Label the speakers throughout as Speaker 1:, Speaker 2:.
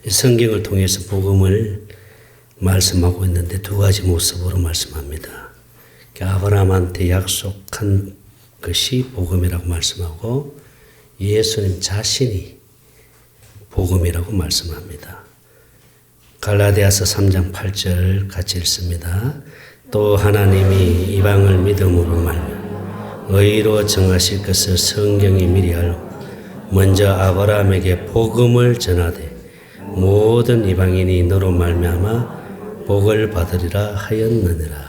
Speaker 1: 성경을 통해서 복음을 말씀하고 있는데 두 가지 모습으로 말씀합니다. 아브라함한테 약속한 것이 복음이라고 말씀하고 예수님 자신이 복음이라고 말씀합니다. 갈라디아서 3장 8절 같이 읽습니다. 또 하나님이 이방을 믿음으로 말며 의로 정하실 것을 성경이 미리 알고 먼저 아브라함에게 복음을 전하되 모든 이방인이 너로 말미암아 복을 받으리라 하였느니라.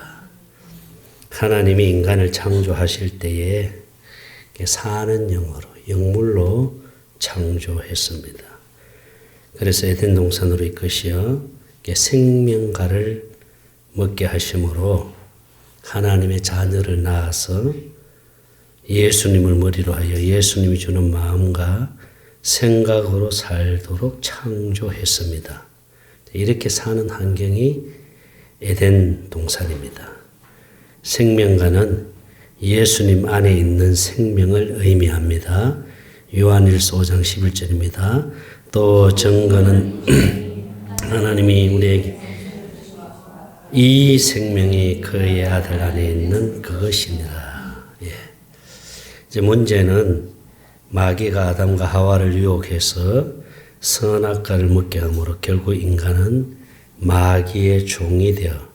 Speaker 1: 하나님이 인간을 창조하실 때에 사는 영으로 영물로 창조했습니다. 그래서 에덴 동산으로 이끄시어 생명과를 먹게 하심으로 하나님의 자녀를 낳아서 예수님을 머리로 하여 예수님이 주는 마음과 생각으로 살도록 창조했습니다. 이렇게 사는 환경이 에덴 동산입니다. 생명과는 예수님 안에 있는 생명을 의미합니다. 요한일서 5장 11절입니다. 또 증거는 하나님이 우리에게 이 생명이 그의 아들 안에 있는 그것이니라. 이제 문제는 마귀가 아담과 하와를 유혹해서 선악과를 먹게 함으로 결국 인간은 마귀의 종이 되어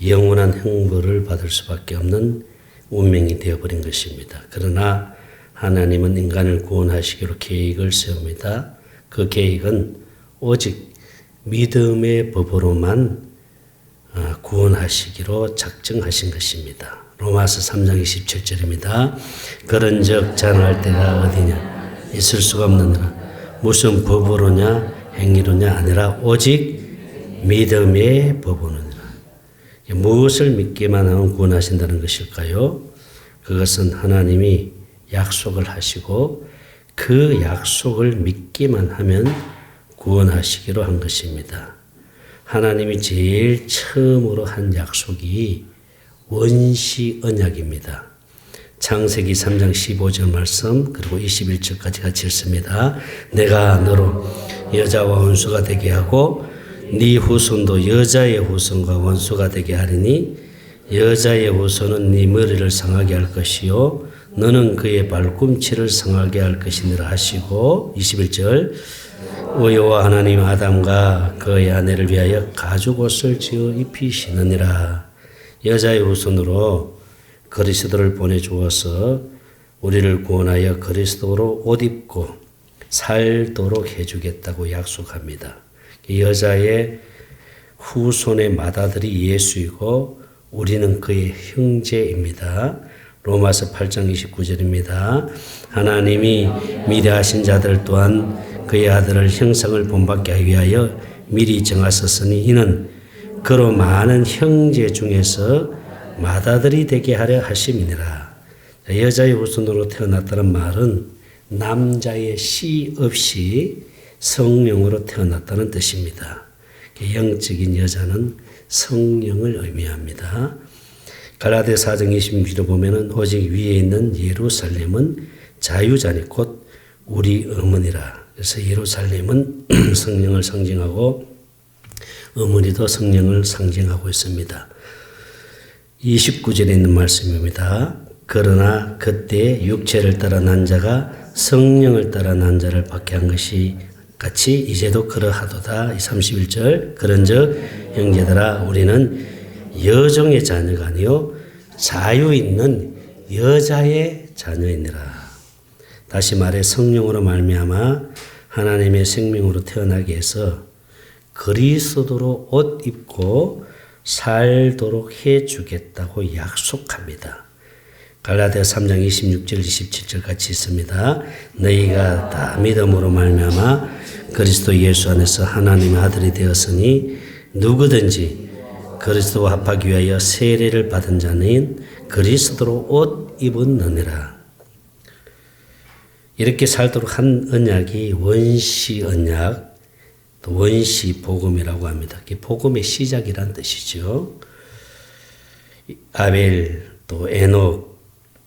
Speaker 1: 영원한 형벌을 받을 수밖에 없는 운명이 되어버린 것입니다. 그러나 하나님은 인간을 구원하시기로 계획을 세웁니다. 그 계획은 오직 믿음의 법으로만 구원하시기로 작정하신 것입니다. 로마서 3장 27절입니다. 그런즉 자랑할 때가 어디냐? 있을 수가 없느니라. 무슨 법으로냐 행위로냐 아니라 오직 믿음의 법으로니라. 무엇을 믿기만 하면 구원하신다는 것일까요? 그것은 하나님이 약속을 하시고 그 약속을 믿기만 하면 구원하시기로 한 것입니다. 하나님이 제일 처음으로 한 약속이 원시 언약입니다. 창세기 3장 15절 말씀 그리고 21절까지 같이 읽습니다. 내가 너로 여자와 원수가 되게 하고 네 후손도 여자의 후손과 원수가 되게 하리니 여자의 후손은 네 머리를 상하게 할 것이요 너는 그의 발꿈치를 상하게 할 것이니라 하시고 21절 여호와 하나님 아담과 그의 아내를 위하여 가죽옷을 지어 입히시느니라. 여자의 후손으로 그리스도를 보내주어서 우리를 구원하여 그리스도로 옷 입고 살도록 해주겠다고 약속합니다. 여자의 후손의 맏아들이 예수이고 우리는 그의 형제입니다. 로마서 8장 29절입니다. 하나님이 미래하신 자들 또한 그의 아들을 형상을 본받게 하기 위하여 미리 정하셨으니 이는 그로 많은 형제 중에서 맏아들이 되게 하려 하심이니라. 여자의 후손으로 태어났다는 말은 남자의 씨 없이 성령으로 태어났다는 뜻입니다. 영적인 여자는 성령을 의미합니다. 갈라디아 4장 26절을 보면은 오직 위에 있는 예루살렘은 자유자니 곧 우리 어머니라. 그래서 예루살렘은 성령을 상징하고 어머니도 성령을 상징하고 있습니다. 29절에 있는 말씀입니다. 그러나 그때 육체를 따라 난 자가 성령을 따라 난 자를 받게 한 것이 같이 이제도 그러하도다. 31절 그런즉 형제들아 우리는 여종의 자녀가 아니요 자유 있는 여자의 자녀이니라. 다시 말해 성령으로 말미암아 하나님의 생명으로 태어나게 해서 그리스도로 옷 입고 살도록 해주겠다고 약속합니다. 갈라디아 3장 26절 27절 같이 있습니다. 너희가 다 믿음으로 말미암아 그리스도 예수 안에서 하나님의 아들이 되었으니 누구든지 그리스도와 합하기 위하여 세례를 받은 자는 그리스도로 옷 입었느니라. 이렇게 살도록 한 언약이 원시 언약, 또 원시 복음이라고 합니다. 복음의 시작이란 뜻이죠. 아벨, 또 에녹,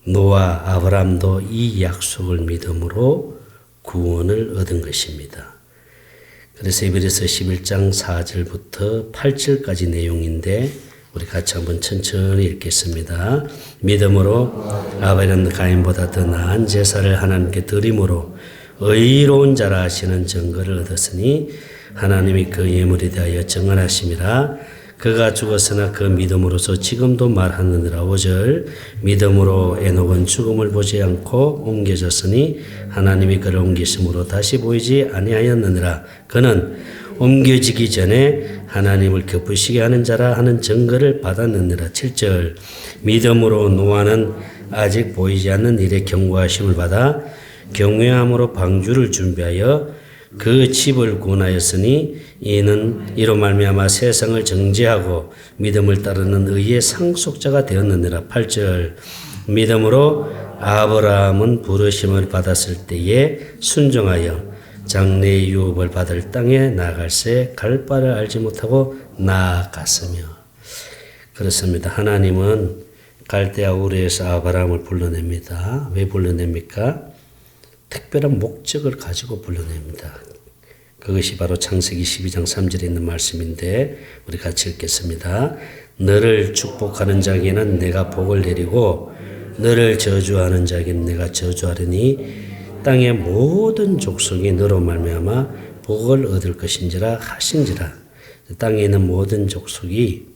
Speaker 1: 노아, 아브람도 이 약속을 믿음으로 구원을 얻은 것입니다. 그래서 히브리서 11장 4절부터 8절까지 내용인데 우리 같이 한번 천천히 읽겠습니다. 믿음으로 아벨은 가인보다 더 나은 제사를 하나님께 드림으로 의로운 자라 하시는 증거를 얻었으니 하나님이 그 예물에 대하여 증언하심이라. 그가 죽었으나 그 믿음으로서 지금도 말하느니라. 5절 믿음으로 에녹은 죽음을 보지 않고 옮겨졌으니 하나님이 그를 옮기심으로 다시 보이지 아니하였느니라. 그는 옮겨지기 전에 하나님을 기쁘시게 하는 자라 하는 증거를 받았느니라. 7절 믿음으로 노아는 아직 보이지 않는 일에 경고하심을 받아 경외함으로 방주를 준비하여 그 집을 구원하였으니 이로 말미암아 세상을 정죄하고 믿음을 따르는 의의 상속자가 되었느니라. 8절 믿음으로 아브라함은 부르심을 받았을 때에 순종하여 장래의 유업을 받을 땅에 나아갈새 갈 바를 알지 못하고 나아갔으며. 그렇습니다. 하나님은 갈대아 우르에서 아브라함을 불러냅니다. 왜 불러냅니까? 특별한 목적을 가지고 불러냅니다. 그것이 바로 창세기 12장 3절에 있는 말씀인데 우리 같이 읽겠습니다. 너를 축복하는 자에게는 내가 복을 내리고 너를 저주하는 자에게는 내가 저주하리니 땅의 모든 족속이 너로 말미암아 복을 얻을 것인지라 하신지라. 땅에 있는 모든 족속이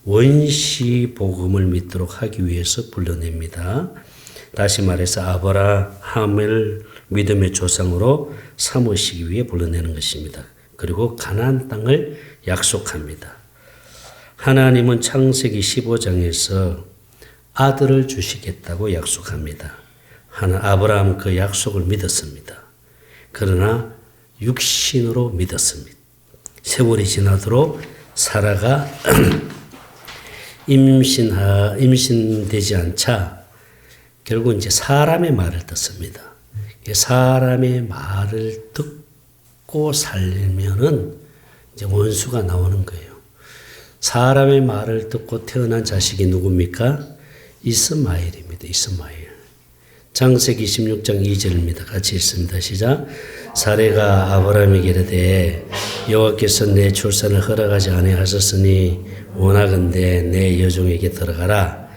Speaker 1: 원시 복음을 믿도록 하기 위해서 불러냅니다. 다시 말해서 아브라함을 믿음의 조상으로 삼으시기 위해 불러내는 것입니다. 그리고 가나안 땅을 약속합니다. 하나님은 창세기 15장에서 아들을 주시겠다고 약속합니다. 아브라함은 그 약속을 믿었습니다. 그러나 육신으로 믿었습니다. 세월이 지나도록 사라가 임신되지 않자 결국 이제 사람의 말을 듣습니다. 사람의 말을 듣고 살면은 이제 원수가 나오는 거예요. 사람의 말을 듣고 태어난 자식이 누굽니까? 이스마엘입니다. 이스마엘. 창세기 16장 2절입니다. 같이 읽습니다. 시작. 사레가 아브라함에게 이르되 여호와께서 내 출산을 허락하지 아니하셨으니 원하건대 내 여종에게 들어가라.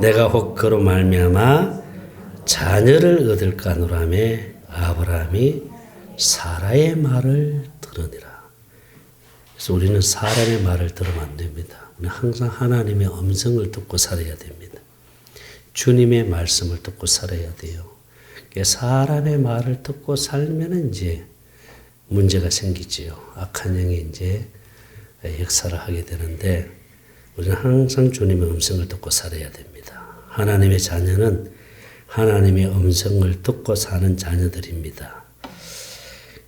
Speaker 1: 내가 혹 그로 말미암아 자녀를 얻을까 하노라며 아브라함이 사라의 말을 들으니라. 그래서 우리는 사람의 말을 들으면 안 됩니다. 우리는 항상 하나님의 음성을 듣고 살아야 됩니다. 주님의 말씀을 듣고 살아야 돼요. 사람의 말을 듣고 살면 이제 문제가 생기지요. 악한 영이 이제 역사를 하게 되는데 우리는 항상 주님의 음성을 듣고 살아야 됩니다. 하나님의 자녀는 하나님의 음성을 듣고 사는 자녀들입니다.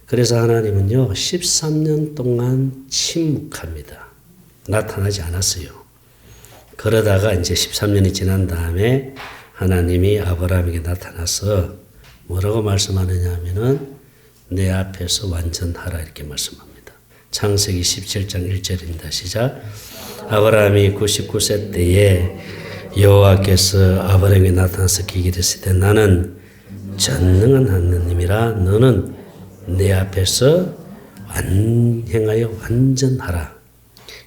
Speaker 1: 그래서 하나님은요, 13년 동안 침묵합니다. 나타나지 않았어요. 그러다가 이제 13년이 지난 다음에 하나님이 아브라함에게 나타나서 뭐라고 말씀하느냐 하면은 내 앞에서 완전하라 이렇게 말씀합니다. 창세기 17장 1절입니다. 시작. 아브라함이 99세 때에 여호와께서 아브라함에게 나타나서 기기했을 때 나는 전능한 하느님이라 너는 내 앞에서 행하여 완전하라.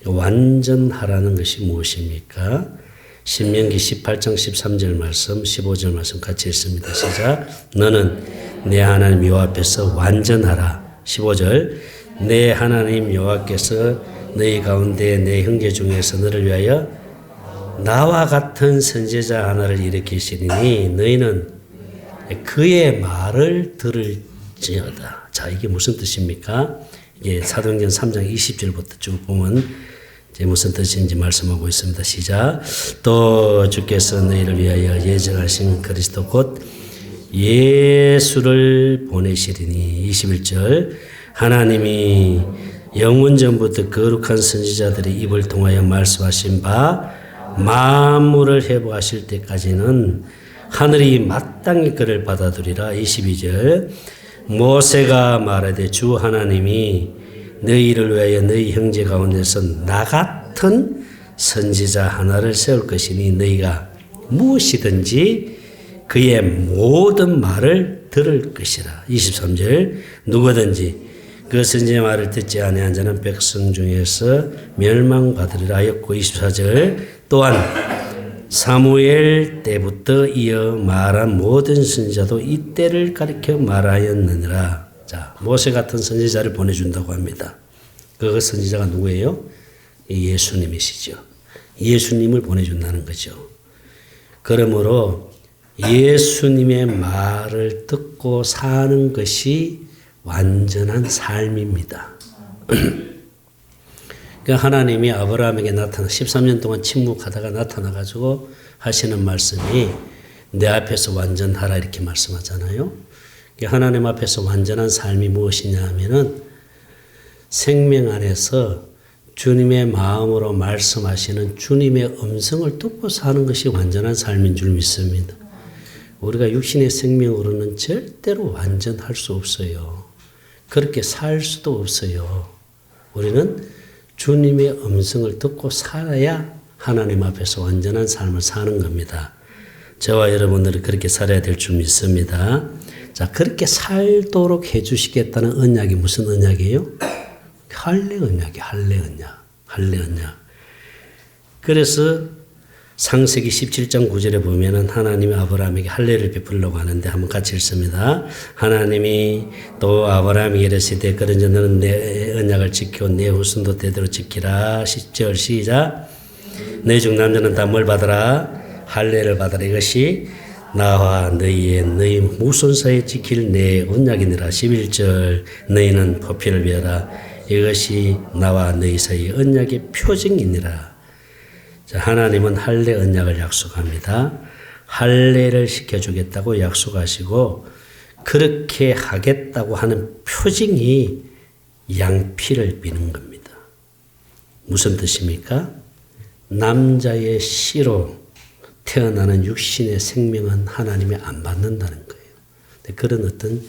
Speaker 1: 완전하라는 것이 무엇입니까? 신명기 18장 13절 말씀 15절 말씀 같이 읽습니다. 시작. 너는 내 하나님 여호와 앞에서 완전하라. 15절 내 하나님 여호와께서 너희 가운데 내 형제 중에서 너를 위하여 나와 같은 선지자 하나를 일으키시니 너희는 그의 말을 들을지어다. 자, 이게 무슨 뜻입니까? 이게 사도행전 3장 20절부터 쭉 보면 이제 무슨 뜻인지 말씀하고 있습니다. 시작. 또 주께서 너희를 위하여 예정하신 그리스도 곧 예수를 보내시리니 21절 하나님이 영원 전부터 거룩한 선지자들의 입을 통하여 말씀하신 바 만물을 회복하실 때까지는 하늘이 마땅히 그를 받아들이라. 22절 모세가 말하되 주 하나님이 너희를 위하여 너희 형제 가운데서 나 같은 선지자 하나를 세울 것이니 너희가 무엇이든지 그의 모든 말을 들을 것이라. 23절 누구든지 그 선지의 말을 듣지 아니한 자는 백성 중에서 멸망받으리라 하였고 24절 또한 사무엘 때부터 이어 말한 모든 선지자도 이때를 가리켜 말하였느니라. 자, 모세 같은 선지자를 보내준다고 합니다. 그 선지자가 누구예요? 예수님이시죠. 예수님을 보내준다는 거죠. 그러므로 예수님의 말을 듣고 사는 것이 완전한 삶입니다. 그러니까 하나님이 아브라함에게 나타나 13년 동안 침묵하다가 나타나가지고 하시는 말씀이 내 앞에서 완전하라 이렇게 말씀하잖아요. 그러니까 하나님 앞에서 완전한 삶이 무엇이냐 하면은 생명 안에서 주님의 마음으로 말씀하시는 주님의 음성을 듣고 사는 것이 완전한 삶인 줄 믿습니다. 우리가 육신의 생명으로는 절대로 완전할 수 없어요. 그렇게 살 수도 없어요. 우리는 주님의 음성을 듣고 살아야 하나님 앞에서 완전한 삶을 사는 겁니다. 저와 여러분들은 그렇게 살아야 될 줄 믿습니다. 자, 그렇게 살도록 해주시겠다는 언약이 무슨 언약이에요? 할례 언약이에요. 할례 언약. 그래서 창세기 17장 9절에 보면은 하나님이 아브라함에게 할례를 베풀려고 하는데 한번 같이 읽습니다. 하나님이 또 아브라함에게 이르시되 그런즉 너는 내 언약을 지켜 내 후손도 대대로 지키라. 10절 시작. 내 중 남자는 다 뭘 받으라? 할례를 받으라. 이것이 나와 너희 후손 사이에 지킬 내 언약이니라. 11절 너희는 포피를 베어라. 이것이 나와 너희 사이의 언약의 표징이니라. 자, 하나님은 할례 언약을 약속합니다. 할례를 시켜주겠다고 약속하시고 그렇게 하겠다고 하는 표징이 양피를 비는 겁니다. 무슨 뜻입니까? 남자의 씨로 태어나는 육신의 생명은 하나님이 안 받는다는 거예요. 그런 어떤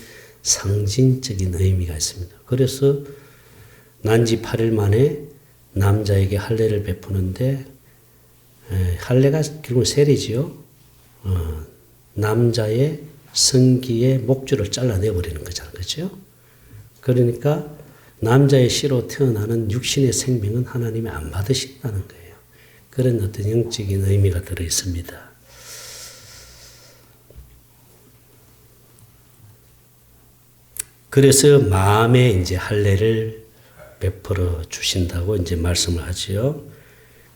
Speaker 1: 상징적인 의미가 있습니다. 그래서 난지 8일 만에 남자에게 할례를 베푸는데 할례가 결국 세례지요. 남자의 성기의 목줄을 잘라내버리는 거잖아요. 그렇죠? 그러니까 남자의 씨로 태어나는 육신의 생명은 하나님이 안 받으신다는 거예요. 그런 어떤 영적인 의미가 들어 있습니다. 그래서 마음에 이제 할례를 베풀어 주신다고 이제 말씀을 하지요.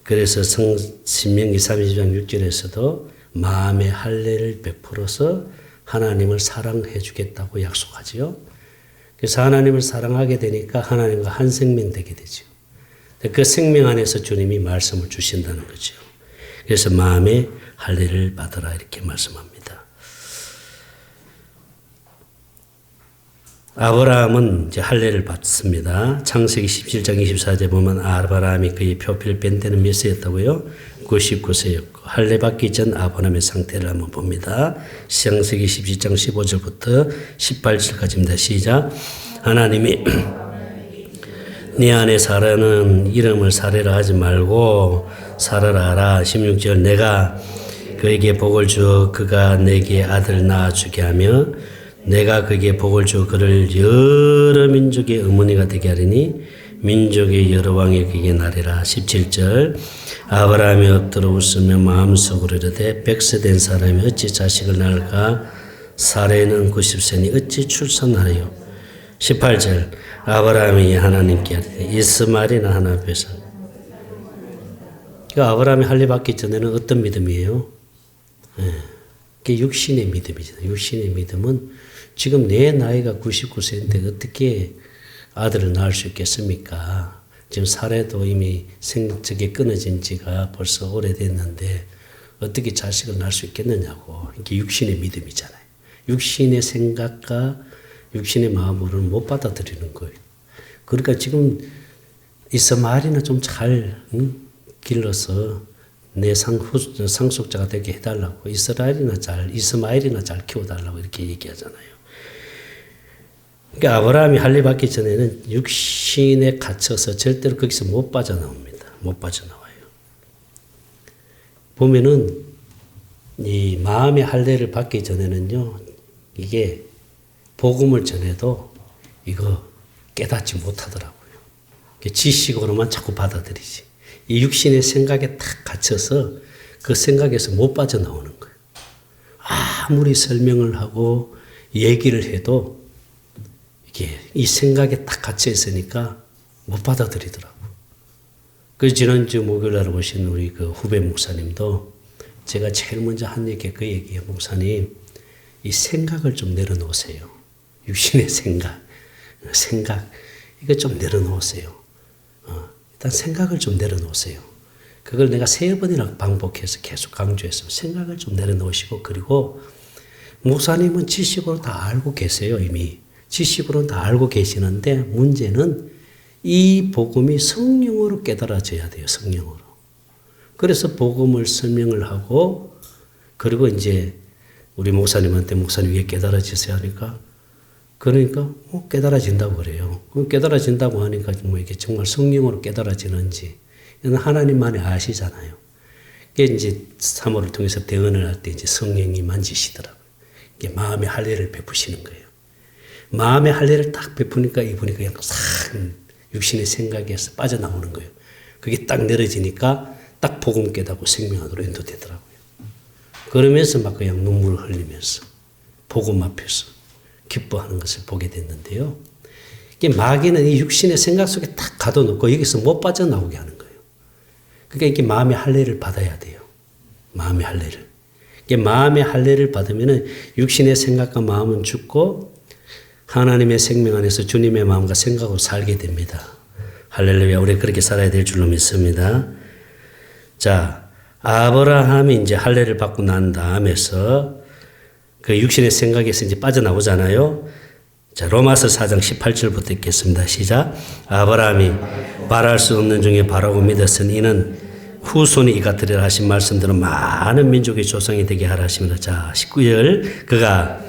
Speaker 1: 그래서 신명기 30장 6절에서도 마음의 할례를 베풀어서 하나님을 사랑해 주겠다고 약속하지요. 그래서 하나님을 사랑하게 되니까 하나님과 한 생명 되게 되죠. 그 생명 안에서 주님이 말씀을 주신다는 거죠. 그래서 마음의 할례를 받으라 이렇게 말씀합니다. 아브라함은 이제 할례를 받습니다. 창세기 17장 24절에 보면 아브라함이 그의 표피를 뺀 때는 몇 세였다고요? 99세였고 할례 받기 전 아브라함의 상태를 한번 봅니다. 창세기 17장 15절부터 18절까지입니다. 시작. 하나님이 네 안에 사라는 이름을 사례라 하지 말고 사라라 하라. 16절 내가 그에게 복을 주어 그가 내게 아들 낳아주게 하며 내가 그에게 복을 주어 그를 여러 민족의 어머니가 되게 하리니 민족의 여러 왕이 그에게 나리라. 17절 아브라함이 엎드려 웃으며 마음속으로 이르되 100세 된 사람이 어찌 자식을 낳을까? 사례는 90세니 어찌 출산하리요? 18절 아브라함이 하나님께 하리되 이스마엘이나 하나 앞에서 아브라함이 할례 받기 전에는 어떤 믿음이에요? 그게 육신의 믿음이잖아요. 육신의 믿음은 지금 내 나이가 99세인데 어떻게 아들을 낳을 수 있겠습니까? 지금 사례도 이미 생적이 끊어진 지가 벌써 오래됐는데 어떻게 자식을 낳을 수 있겠느냐고. 이게 육신의 믿음이잖아요. 육신의 생각과 육신의 마음으로는 못 받아들이는 거예요. 그러니까 지금 이스마엘이나 좀 잘 길러서 내 상속자가 되게 해달라고 이스마엘이나 잘 키워달라고 이렇게 얘기하잖아요. 그러니까 아브라함이 할례 받기 전에는 육신에 갇혀서 절대로 거기서 못 빠져나옵니다. 못 빠져나와요. 보면은 이 마음의 할례를 받기 전에는요, 이게 복음을 전해도 이거 깨닫지 못하더라고요. 지식으로만 자꾸 받아들이지. 이 육신의 생각에 탁 갇혀서 그 생각에서 못 빠져나오는 거예요. 아무리 설명을 하고 얘기를 해도 이게 이 생각에 딱 갇혀 있으니까 못 받아들이더라고요. 그 지난주 목요일날 오신 우리 그 후배 목사님도 제가 제일 먼저 한 얘기가 그 얘기예요. 목사님, 이 생각을 좀 내려놓으세요. 육신의 생각, 이거 좀 내려놓으세요. 일단 생각을 좀 내려놓으세요. 그걸 내가 3번이나 반복해서 계속 강조했어요. 생각을 좀 내려놓으시고, 그리고 목사님은 지식으로 다 알고 계세요, 이미. 지식으로는 다 알고 계시는데 문제는 이 복음이 성령으로 깨달아져야 돼요, 성령으로. 그래서 복음을 설명을 하고, 그리고 이제 우리 목사님한테 목사님 왜 깨달아지세요 하니까, 그러니까 깨달아진다고 그래요. 깨달아진다고 하니까 뭐 이게 정말 성령으로 깨달아지는지 이건 하나님만이 아시잖아요. 이게 이제 사모를 통해서 대언을 할 때 이제 성령이 만지시더라고요. 이게 마음의 할례를 베푸시는 거예요. 마음의 할례를 딱 베푸니까 이분이 그냥 싹 육신의 생각에서 빠져나오는 거예요. 그게 딱 내려지니까 딱 복음 깨닫고 생명 안으로 인도되더라고요. 그러면서 막 그냥 눈물을 흘리면서 복음 앞에서 기뻐하는 것을 보게 됐는데요. 이게 마귀는 이 육신의 생각 속에 딱 가둬놓고 여기서 못 빠져나오게 하는 거예요. 그러니까 이게 마음의 할례를 받아야 돼요. 마음의 할례를. 이게 마음의 할례를 받으면은 육신의 생각과 마음은 죽고 하나님의 생명 안에서 주님의 마음과 생각으로 살게 됩니다. 할렐루야. 우리 그렇게 살아야 될 줄로 믿습니다. 자, 아브라함이 이제 할례를 받고 난 다음에서 그 육신의 생각에서 이제 빠져나오잖아요. 자, 로마서 4장 18절부터 읽겠습니다. 시작. 아브라함이 말할 수 없는 중에 바라고 믿었으니 이는 후손이 이같으리라 하신 말씀대로 많은 민족의 조상이 되게 하라 하십니다. 자, 19절. 그가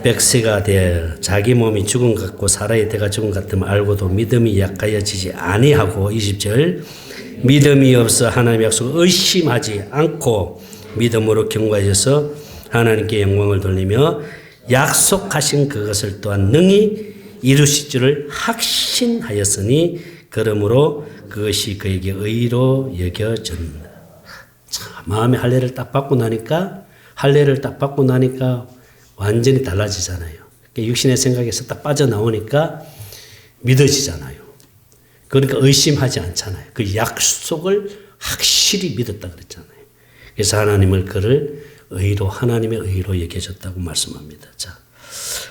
Speaker 1: 100세가 되어 자기 몸이 죽은 것 같고 사라의 때가 죽은 것 같음을 알고도 믿음이 약하여지지 아니하고 20절. 믿음이 없어 하나님의 약속을 의심하지 않고 믿음으로 경과하여서 하나님께 영광을 돌리며 약속하신 그것을 또한 능히 이루실 줄을 확신하였으니 그러므로 그것이 그에게 의로 여겨졌다. 마음의 할례를 딱 받고 나니까 완전히 달라지잖아요. 육신의 생각에서 딱 빠져나오니까 믿어지잖아요. 그러니까 의심하지 않잖아요. 그 약속을 확실히 믿었다 그랬잖아요. 그래서 하나님을 그를 하나님의 의로 여겨졌다고 말씀합니다. 자,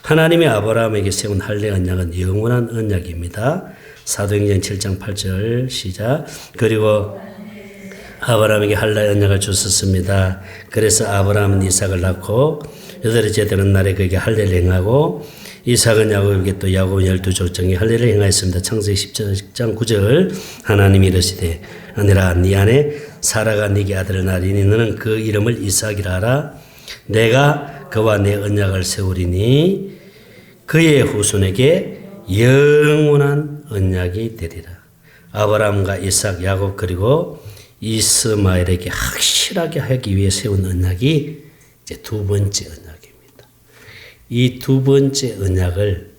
Speaker 1: 하나님의 아브라함에게 세운 할례 언약은 영원한 언약입니다. 사도행전 7장 8절 시작. 그리고 아브라함에게 할례 언약을 주셨습니다. 그래서 아브라함은 이삭을 낳고 여덟째 되는 날에 그에게 할례를 행하고 이삭은 야곱에게 또 야곱은 12족장에 할례를 행하였습니다. 창세기 10장 9절. 하나님이 이르시되 아니라 네 아내 사라가 네게 아들을 낳으리니 너는 그 이름을 이삭이라 하라. 내가 그와 내 언약을 세우리니 그의 후손에게 영원한 언약이 되리라. 아브라함과 이삭, 야곱 그리고 이스마엘에게 확실하게 하기 위해 세운 언약이 이제 두 번째 언약입니다. 이 두 번째 언약을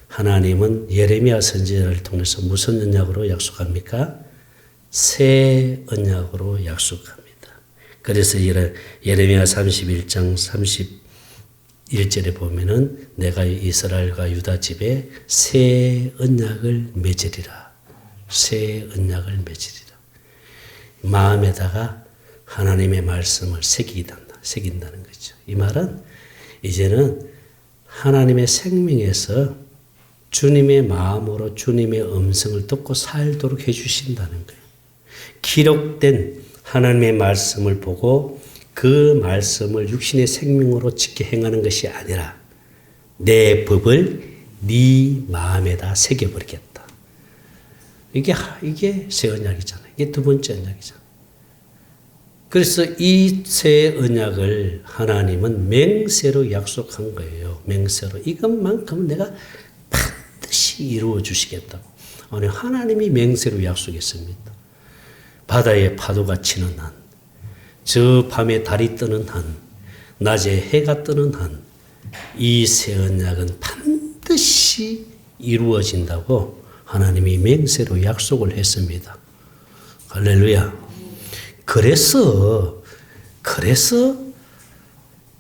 Speaker 1: 하나님은 예레미야 선지자를 통해서 무슨 언약으로 약속합니까? 새 언약으로 약속합니다. 그래서 예레미야 31장 31절에 보면은 내가 이스라엘과 유다 집에 새 언약을 맺으리라. 새 언약을 맺으리라. 마음에다가 하나님의 말씀을 새긴다는 거죠. 이 말은 이제는 하나님의 생명에서 주님의 마음으로 주님의 음성을 듣고 살도록 해주신다는 거예요. 기록된 하나님의 말씀을 보고 그 말씀을 육신의 생명으로 지켜 행하는 것이 아니라 내 법을 네 마음에다 새겨버리겠다. 이게 새 언약이잖아요. 이게 두 번째 언약이잖아요. 그래서 이 새 언약을 하나님은 맹세로 약속한 거예요. 맹세로. 이것만큼은 내가 반드시 이루어 주시겠다고. 아니, 하나님이 맹세로 약속했습니다. 바다에 파도가 치는 한, 저 밤에 달이 뜨는 한, 낮에 해가 뜨는 한, 이 새 언약은 반드시 이루어진다고 하나님이 맹세로 약속을 했습니다. 할렐루야. 그래서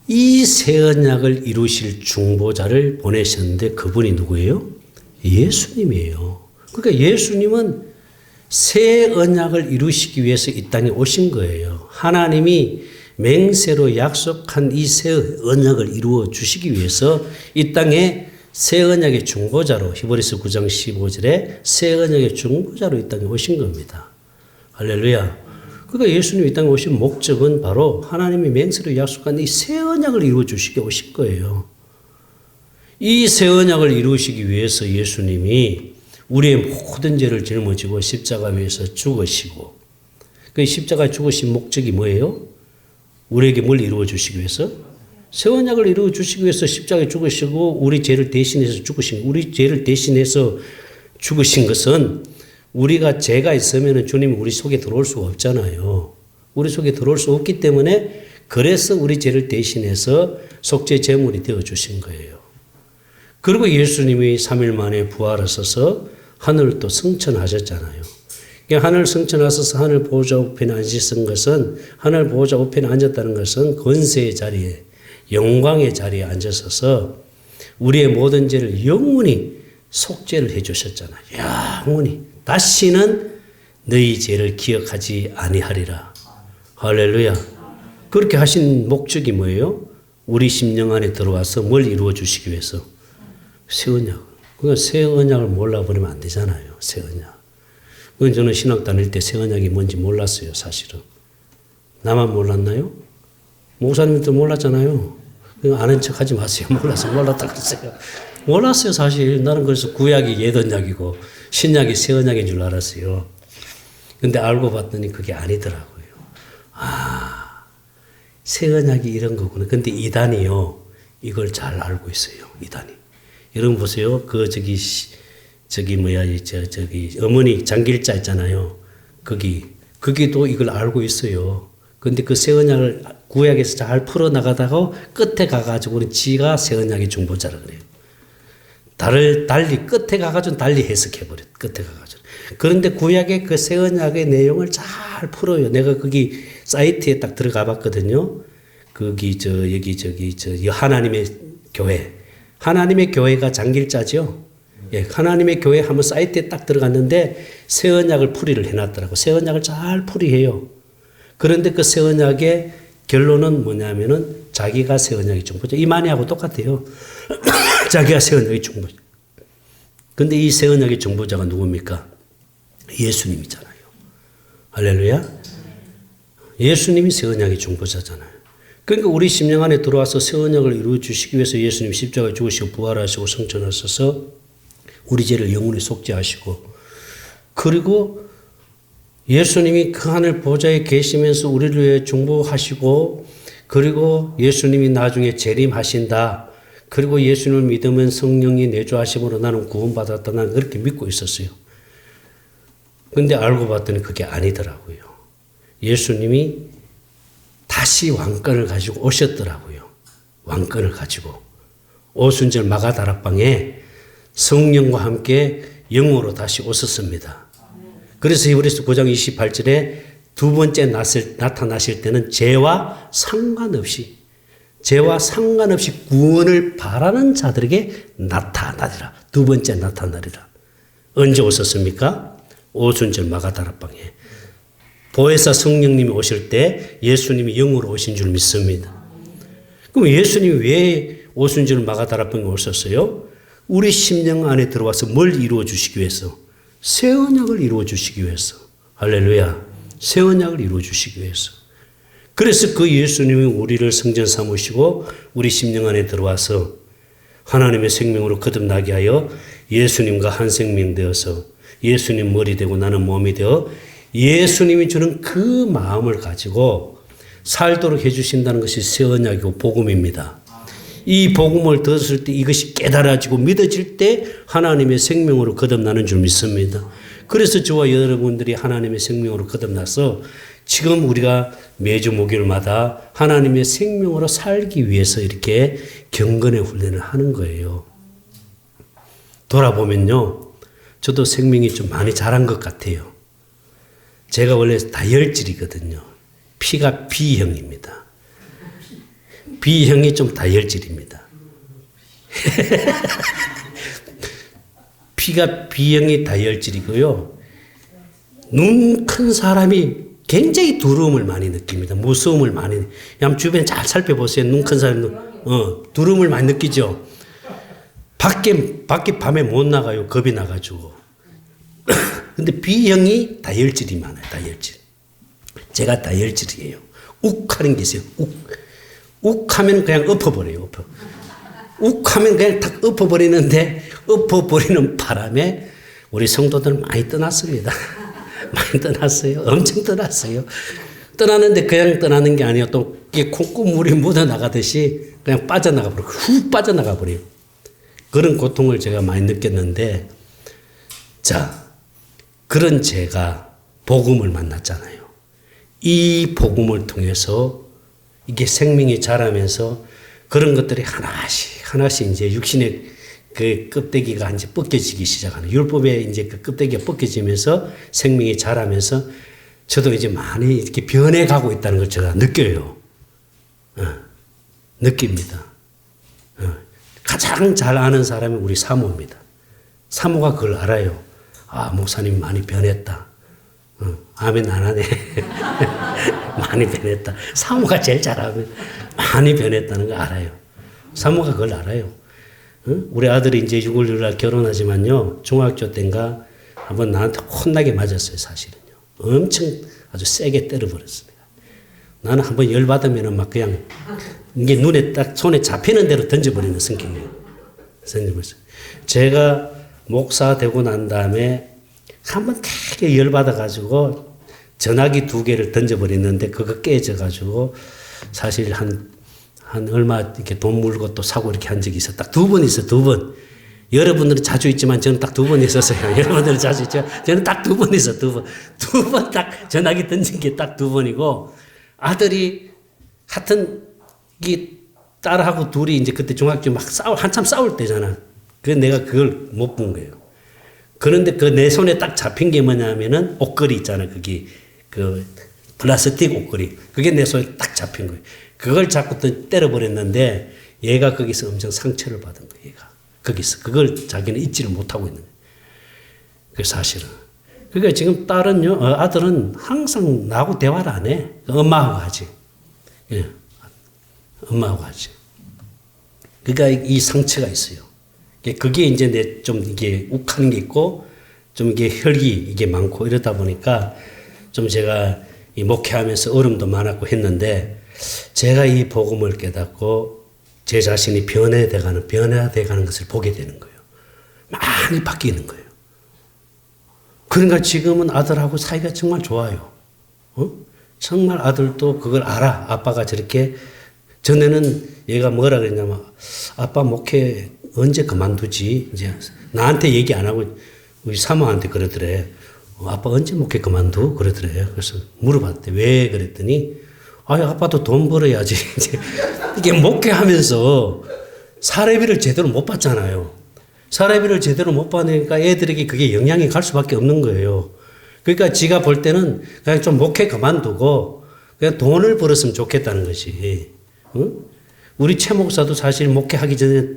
Speaker 1: 이 새 언약을 이루실 중보자를 보내셨는데 그분이 누구예요? 예수님이에요. 그러니까 예수님은 새 언약을 이루시기 위해서 이 땅에 오신 거예요. 하나님이 맹세로 약속한 이 새 언약을 이루어 주시기 위해서 이 땅에 새 언약의 중보자로 히브리서 9장 15절에 새 언약의 중보자로 이 땅에 오신 겁니다. 할렐루야. 그러니까 예수님이 이 땅에 오신 목적은 바로 하나님이 맹세로 약속한 이 새 언약을 이루어 주시기 오신 거예요. 이 새 언약을 이루시기 위해서 예수님이 우리의 모든 죄를 짊어지고 십자가 위에서 죽으시고, 그 십자가에 죽으신 목적이 뭐예요? 우리에게 뭘 이루어 주시기 위해서? 새 언약을 이루어 주시기 위해서 십자가에 죽으시고 우리 죄를 대신해서 죽으신, 우리 죄를 대신해서 죽으신 것은 우리가 죄가 있으면 주님이 우리 속에 들어올 수가 없잖아요. 우리 속에 들어올 수 없기 때문에 그래서 우리 죄를 대신해서 속죄 제물이 되어 주신 거예요. 그리고 예수님이 3일 만에 부활하셔서 하늘을 또 승천하셨잖아요. 하늘 승천하셔서 하늘 보호자 우편에 앉으신 것은, 하늘 보호자 우편에 앉았다는 것은 권세의 자리에, 영광의 자리에 앉으셔서 우리의 모든 죄를 영원히 속죄를 해 주셨잖아요. 영원히. 다시는 너희 죄를 기억하지 아니하리라. 할렐루야. 그렇게 하신 목적이 뭐예요? 우리 심령 안에 들어와서 뭘 이루어 주시기 위해서? 새 언약. 그러니까 새 언약을 몰라버리면 안 되잖아요. 새 언약. 그건 저는 신학 다닐 때 새 언약이 뭔지 몰랐어요, 사실은. 나만 몰랐나요? 목사님도 몰랐잖아요. 아는 척 하지 마세요. 몰랐다 그랬어요. 몰랐어요, 사실. 나는 그래서 구약이 옛 언약이고 신약이 새 언약인 줄 알았어요. 근데 알고 봤더니 그게 아니더라고요. 아, 새 언약이 이런 거구나. 근데 이단이요, 이걸 잘 알고 있어요, 이단이. 여러분 보세요. 어머니 장길자 있잖아요. 거기도 이걸 알고 있어요. 근데 그 새 언약을 구약에서 잘 풀어나가다가 끝에 가가지고는 지가 새 언약의 중보자라 그래요. 달리 끝에 가가지고 달리 해석해버려. 끝에 가가지고. 그런데 구약의 그 새 언약의 내용을 잘 풀어요. 내가 거기 사이트에 딱 들어가 봤거든요. 하나님의 교회. 하나님의 교회가 장길자죠. 예, 하나님의 교회 한번 사이트에 딱 들어갔는데 새 언약을 풀이를 해놨더라고. 새 언약을 잘 풀이해요. 그런데 그 새 언약의 결론은 뭐냐면은 자기가 새 언약의 중보자. 이만희하고 똑같아요. 자기가 새 언약의 중보자. 근데 이 새 언약의 중보자가 누굽니까? 예수님이잖아요. 할렐루야. 예수님이 새 언약의 중보자잖아요. 그러니까 우리 심령 안에 들어와서 새 언약을 이루어 주시기 위해서 예수님 십자가에 죽으시고 부활하시고 승천하셔서 우리 죄를 영원히 속죄하시고, 그리고 예수님이 그 하늘 보좌에 계시면서 우리를 위해 중보하시고, 그리고 예수님이 나중에 재림하신다. 그리고 예수님을 믿으면 성령이 내주하심으로 나는 구원받았다. 나는 그렇게 믿고 있었어요. 근데 알고 봤더니 그게 아니더라고요. 예수님이 다시 왕권을 가지고 오셨더라고요. 왕권을 가지고. 오순절 마가다락방에 성령과 함께 영으로 다시 오셨습니다. 그래서 히브리서 9장 28절에 두 번째 나타나실 때는 죄와 상관없이 구원을 바라는 자들에게 나타나리라. 두 번째 나타나리라. 언제 오셨습니까? 오순절 마가다락방에. 보혜사 성령님이 오실 때 예수님이 영으로 오신 줄 믿습니다. 그럼 예수님이 왜 오순절 마가다락방에 오셨어요? 우리 심령 안에 들어와서 뭘 이루어 주시기 위해서? 새 언약을 이루어 주시기 위해서. 할렐루야. 새 언약을 이루어 주시기 위해서. 그래서 그 예수님이 우리를 성전 삼으시고 우리 심령 안에 들어와서 하나님의 생명으로 거듭나게 하여 예수님과 한 생명 되어서 예수님 머리 되고 나는 몸이 되어 예수님이 주는 그 마음을 가지고 살도록 해주신다는 것이 새 언약이고 복음입니다. 이 복음을 들었을 때 이것이 깨달아지고 믿어질 때 하나님의 생명으로 거듭나는 줄 믿습니다. 그래서 저와 여러분들이 하나님의 생명으로 거듭나서 지금 우리가 매주 목요일마다 하나님의 생명으로 살기 위해서 이렇게 경건의 훈련을 하는 거예요. 돌아보면요. 저도 생명이 좀 많이 자란 것 같아요. 제가 원래 다혈질이거든요. 피가 B형입니다. B형이 좀 다혈질입니다. 피가 B형이 다혈질이고요. 눈 큰 사람이 굉장히 두려움을 많이 느낍니다. 무서움을 많이. 그냥 주변에 잘 살펴보세요. 눈 큰 사람은 두려움을 많이 느끼죠. 밖에 밤에 못 나가요. 겁이 나가지고. 근데 B형이 다혈질이 많아요. 다혈질. 제가 다혈질이에요. 욱하는 게 있어요. 욱하면 그냥 엎어버려요. 욱하면 그냥 탁 엎어버리는데 엎어버리는 바람에 우리 성도들 많이 떠났습니다. 많이 떠났어요. 엄청 떠났어요. 떠나는데 그냥 떠나는 게 아니에요. 또 이게 콩고물이 묻어나가듯이 그냥 빠져나가 버려요. 훅 빠져나가 버려요. 그런 고통을 제가 많이 느꼈는데, 자, 그런 제가 복음을 만났잖아요. 이 복음을 통해서 이게 생명이 자라면서 그런 것들이 하나씩 이제 육신의 그 껍데기가 이제 벗겨지기 시작하는, 율법의 이제 그 껍데기가 벗겨지면서 생명이 자라면서 저도 이제 많이 이렇게 변해가고 있다는 걸 제가 느껴요. 느낍니다. 가장 잘 아는 사람이 우리 사모입니다. 사모가 그걸 알아요. 아, 목사님 많이 변했다. 아멘 안 하네. 많이 변했다. 사모가 제일 잘 알아요. 많이 변했다는 거 알아요. 사모가 그걸 알아요. 우리 아들이 이제 6월 6일 날 결혼하지만요. 중학교 때인가 한번 나한테 혼나게 맞았어요, 사실은요. 엄청 아주 세게 때려버렸습니다. 나는 한번 열받으면 막 그냥 이게 눈에 딱 손에 잡히는 대로 던져버리는 성격이에요. 던져버렸어요. 제가 목사 되고 난 다음에 한번 되게 열받아가지고 전화기 2개를 던져버렸는데 그거 깨져가지고 사실 한 얼마 이렇게 돈 물고 또 사고 이렇게 한 적이 있어. 딱 2번 있어, 2번. 여러분들은 자주 있지만 저는 딱 2번 있었어요. 여러분들은 자주 있죠. 저는 딱 2번 있어, 2번. 2번 딱 전화기 던진 게 딱 2번이고 아들이 하여튼 이 딸하고 둘이 이제 그때 중학교 막 한참 싸울 때잖아. 그래서 내가 그걸 못 본 거예요. 그런데 그 내 손에 딱 잡힌 게 뭐냐면은 옷걸이 있잖아. 그게 그 플라스틱 옷걸이. 그게 내 손에 딱 잡힌 거예요. 그걸 자꾸 또 때려버렸는데 얘가 거기서 엄청 상처를 받은 거예요. 얘가. 거기서. 그걸 자기는 잊지를 못하고 있는 거예요. 그게 사실은. 그러니까 지금 딸은요, 아들은 항상 나하고 대화를 안 해. 엄마하고 하지. 예. 엄마하고 하지. 그러니까 이 상처가 있어요. 그게 이제 내 좀 이게 욱하는 게 있고 좀 이게 혈기 이게 많고 이러다 보니까 좀 제가 이 목회하면서 어려움도 많았고 했는데 제가 이 복음을 깨닫고 제 자신이 변화돼가는 것을 보게 되는 거예요. 많이 바뀌는 거예요. 그러니까 지금은 아들하고 사이가 정말 좋아요. 정말 아들도 그걸 알아. 아빠가 저렇게 전에는 얘가 뭐라 그랬냐면 아빠 목회 언제 그만두지? 이제 나한테 얘기 안 하고 우리 사모한테 그러더래. 아빠 언제 목회 그만두? 그러더래. 그래서 물어봤대. 왜? 그랬더니 아빠도 돈 벌어야지. 이게 목회하면서 사례비를 제대로 못 받잖아요. 사례비를 제대로 못 받으니까 애들에게 그게 영향이 갈 수밖에 없는 거예요. 그러니까 지가 볼 때는 그냥 좀 목회 그만두고 그냥 돈을 벌었으면 좋겠다는 것이. 우리 최 목사도 사실 목회하기 전에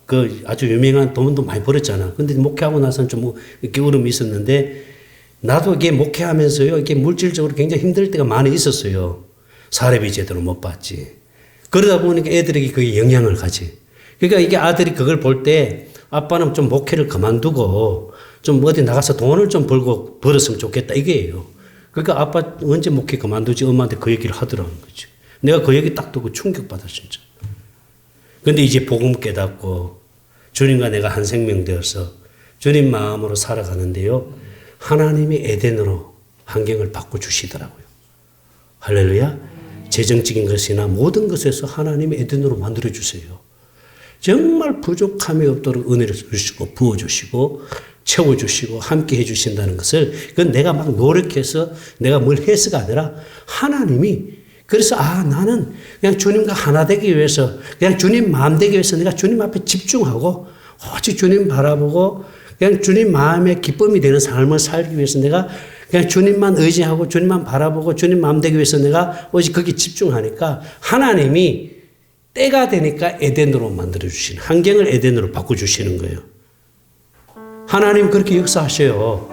Speaker 1: 그 아주 유명한 돈도 많이 벌었잖아. 근데 목회하고 나서는 좀 이렇게 어려움이 있었는데 나도 이게 목회하면서요. 이게 물질적으로 굉장히 힘들 때가 많이 있었어요. 사례비 제대로 못 받지. 그러다 보니까 애들에게 그게 영향을 가지. 그러니까 이게 아들이 그걸 볼 때 아빠는 좀 목회를 그만두고 좀 어디 나가서 돈을 좀 벌었으면 좋겠다 이게예요. 그러니까 아빠 언제 목회 그만두지 엄마한테 그 얘기를 하더라는 거죠. 내가 그 얘기 딱 듣고 충격받아 진짜. 근데 이제 복음 깨닫고 주님과 내가 한 생명 되어서 주님 마음으로 살아가는데요. 하나님이 에덴으로 환경을 바꿔주시더라고요. 할렐루야. 재정적인 것이나 모든 것에서 하나님이 에덴으로 만들어주세요. 정말 부족함이 없도록 은혜를 주시고 부어주시고 채워주시고 함께 해주신다는 것을 그건 내가 막 노력해서 내가 뭘 해서가 아니라 하나님이 그래서 나는 그냥 주님과 하나 되기 위해서 그냥 주님 마음 되기 위해서 내가 주님 앞에 집중하고 오직 주님 바라보고 그냥 주님 마음에 기쁨이 되는 삶을 살기 위해서 내가 그냥 주님만 의지하고 주님만 바라보고 주님 마음 되기 위해서 내가 오직 거기에 집중하니까 하나님이 때가 되니까 에덴으로 만들어주시는, 환경을 에덴으로 바꿔주시는 거예요. 하나님 그렇게 역사하셔요.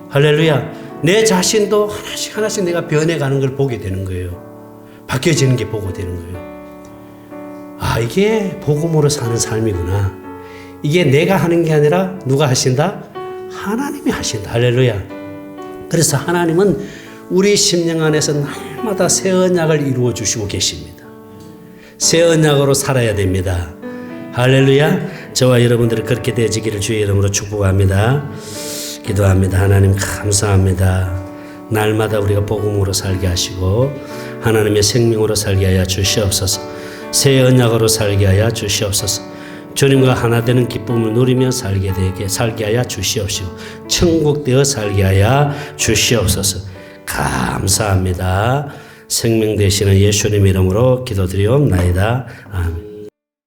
Speaker 1: 할렐루야. 내 자신도 하나씩 하나씩 내가 변해가는 걸 보게 되는 거예요. 바뀌어지는 게 보고 되는 거예요. 아, 이게 복음으로 사는 삶이구나. 이게 내가 하는 게 아니라 누가 하신다? 하나님이 하신다. 할렐루야. 그래서 하나님은 우리 심령 안에서 날마다 새 언약을 이루어 주시고 계십니다. 새 언약으로 살아야 됩니다. 할렐루야. 저와 여러분들이 그렇게 되어지기를 주의 이름으로 축복합니다. 기도합니다. 하나님 감사합니다. 날마다 우리가 복음으로 살게 하시고 하나님의 생명으로 살게 하여 주시옵소서. 새 언약으로 살게 하여 주시옵소서. 주님과 하나 되는 기쁨을 누리며 살게 하여 주시옵시고 천국 되어 살게 하여 주시옵소서. 감사합니다. 생명 되시는 예수님 이름으로 기도드리옵나이다. 아멘.